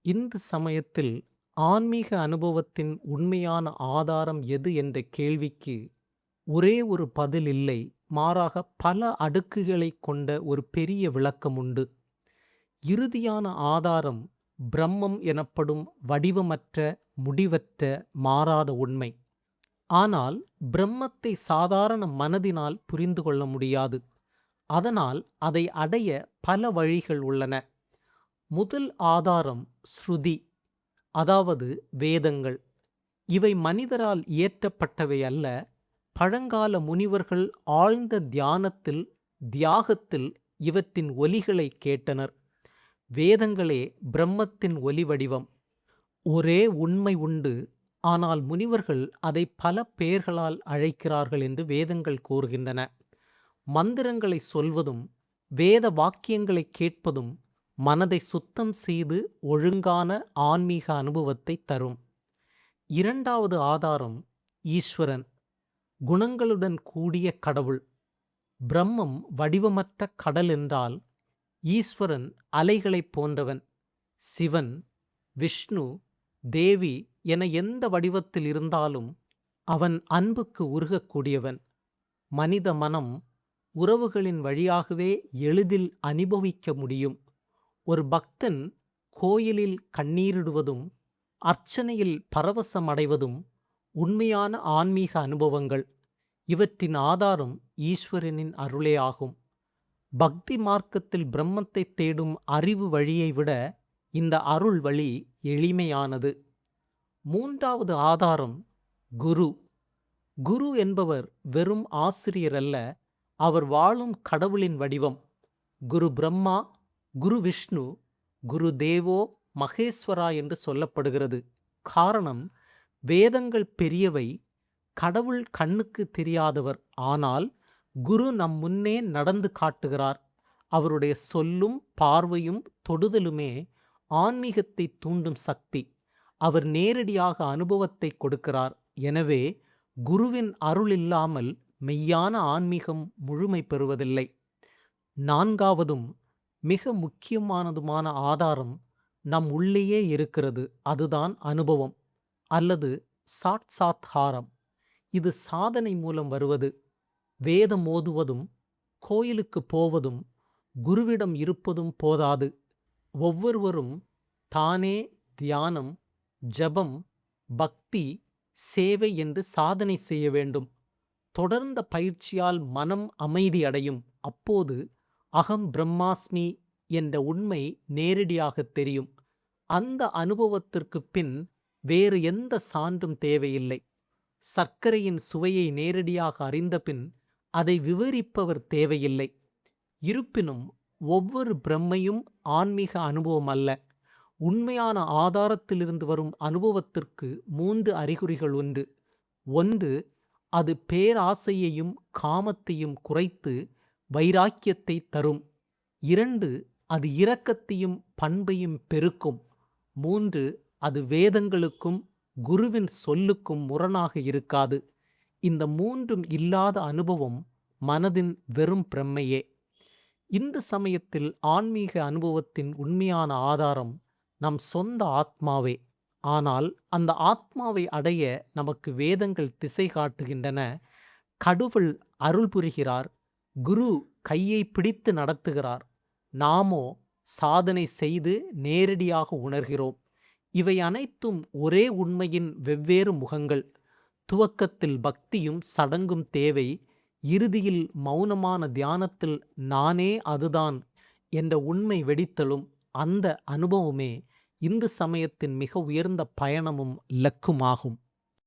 இந்த சமயத்தில் ஆன்மீக அனுபவத்தின் உண்மையான ஆதாரம் எது என்ற கேள்விக்கு ஒரே ஒரு பதில் இல்லை. மாறாக பல அடுக்குகளைக் கொண்ட ஒரு பெரிய விளக்கம் உண்டு. இறுதியான ஆதாரம் பிரம்மம் எனப்படும் வடிவமற்ற, முடிவற்ற, மாறாத உண்மை. ஆனால் பிரம்மத்தை சாதாரண மனதினால் புரிந்து கொள்ள முடியாது. அதனால் அதை அடைய பல வழிகள் உள்ளன. முதல் ஆதாரம் ஸ்ருதி, அதாவது வேதங்கள். இவை மனிதரால் இயற்றப்பட்டவை அல்ல. பழங்கால முனிவர்கள் ஆழ்ந்த தியானத்தில், தியாகத்தில் இவற்றின் ஒலிகளை கேட்டனர். வேதங்களே பிரம்மத்தின் ஒலி வடிவம். ஒரே உண்மை உண்டு, ஆனால் முனிவர்கள் அதை பல பெயர்களால் அழைக்கிறார்கள் என்று வேதங்கள் கூறுகின்றன. மந்திரங்களை சொல்வதும் வேத வாக்கியங்களை கேட்பதும் மனதை சுத்தம் செய்து ஒழுங்கான ஆன்மீக அனுபவத்தை தரும். இரண்டாவது ஆதாரம் ஈஸ்வரன், குணங்களுடன் கூடிய கடவுள். பிரம்மம் வடிவமற்ற கடல் என்றால் ஈஸ்வரன் அலைகளைப் போன்றவன். சிவன், விஷ்ணு, தேவி என எந்த வடிவத்தில் இருந்தாலும் அவன் அன்புக்கு உருகக்கூடியவன். மனித மனம் உறவுகளின் வழியாகவே எளிதில் அனுபவிக்க முடியும். ஒரு பக்தன் கோயிலில் கண்ணீரிடுவதும் அர்ச்சனையில் பரவசம் அடைவதும் உண்மையான ஆன்மீக அனுபவங்கள். இவற்றின் ஆதாரம் ஈஸ்வரனின் அருளே ஆகும். பக்தி மார்க்கத்தில் பிரம்மத்தை தேடும் அறிவு வழியை விட இந்த அருள் வழி எளிமையானது. மூன்றாவது ஆதாரம் குரு. குரு என்பவர் வெறும் ஆசிரியர் அல்ல, அவர் வாழும் கடவுளின் வடிவம். குரு பிரம்மா, குரு விஷ்ணு, குரு தேவோ மகேஸ்வரா என்று சொல்லப்படுகிறது. காரணம், வேதங்கள் பெரியவை, கடவுள் கண்ணுக்கு தெரியாதவர். ஆனால் குரு நம் முன்னே நடந்து காட்டுகிறார். அவருடைய சொல்லும் பார்வையும் தொடுதலுமே ஆன்மீகத்தை தூண்டும் சக்தி. அவர் நேரடியாக அனுபவத்தை கொடுக்கிறார். எனவே குருவின் அருள் இல்லாமல் மெய்யான ஆன்மீகம் முழுமை பெறுவதில்லை. நான்காவதும் மிக முக்கியமானதுமான ஆதாரம் நம் உள்ளேயே இருக்கிறது. அதுதான் அனுபவம் அல்லது சாட்சாத்காரம். இது சாதனை மூலம் வருவது. வேதம் ஓதுவதும் கோயிலுக்கு போவதும் குருவிடம் இருப்பதும் போதாது. ஒவ்வொருவரும் தானே தியானம், ஜபம், பக்தி, சேவை என்று சாதனை செய்ய வேண்டும். தொடர்ந்த பயிற்சியால் மனம் அமைதி அடையும். அப்போது அகம் பிரம்மாஸ்மி என்ற உண்மை நேரடியாக தெரியும். அந்த அனுபவத்திற்கு பின் வேறு எந்த சான்றும் தேவையில்லை. சர்க்கரையின் சுவையை நேரடியாக அறிந்தபின் அதை விவரிப்பவர் தேவையில்லை. இருப்பினும் ஒவ்வொரு பிரம்மையும் ஆன்மீக அனுபவம் அல்ல. உண்மையான ஆதாரத்திலிருந்து வரும் அனுபவத்திற்கு 3 அறிகுறிகள் உண்டு. ஒன்று, அது பேராசையையும் காமத்தையும் குறைத்து வைராக்கியத்தை தரும். 2, அது இரக்கத்தையும் பண்பையும் பெருக்கும். 3, அது வேதங்களுக்கும் குருவின் சொல்லுக்கும் முரணாக இருக்காது. இந்த 3ம் இல்லாத அனுபவம் மனதின் வெறும் பிரம்மையே. இந்த சமயத்தில் ஆன்மீக அனுபவத்தின் உண்மையான ஆதாரம் நம் சொந்த ஆத்மாவே. ஆனால் அந்த ஆத்மாவை அடைய நமக்கு வேதங்கள் திசை காட்டுகின்றன. கடவுள் அருள் புரிகிறார். குரு கையை பிடித்து நடத்துகிறார். நாமோ சாதனை செய்து நேரடியாக உணர்கிறோம். இவை அனைத்தும் ஒரே உண்மையின் வெவ்வேறு முகங்கள். துவக்கத்தில் பக்தியும் சடங்கும் தேவை. இறுதியில் மௌனமான தியானத்தில் நானே அதுதான் என்ற உண்மை வெடித்தலும் அந்த அனுபவமே இந்து சமயத்தின் மிக உயர்ந்த பயணமும் இலக்குமாகும்.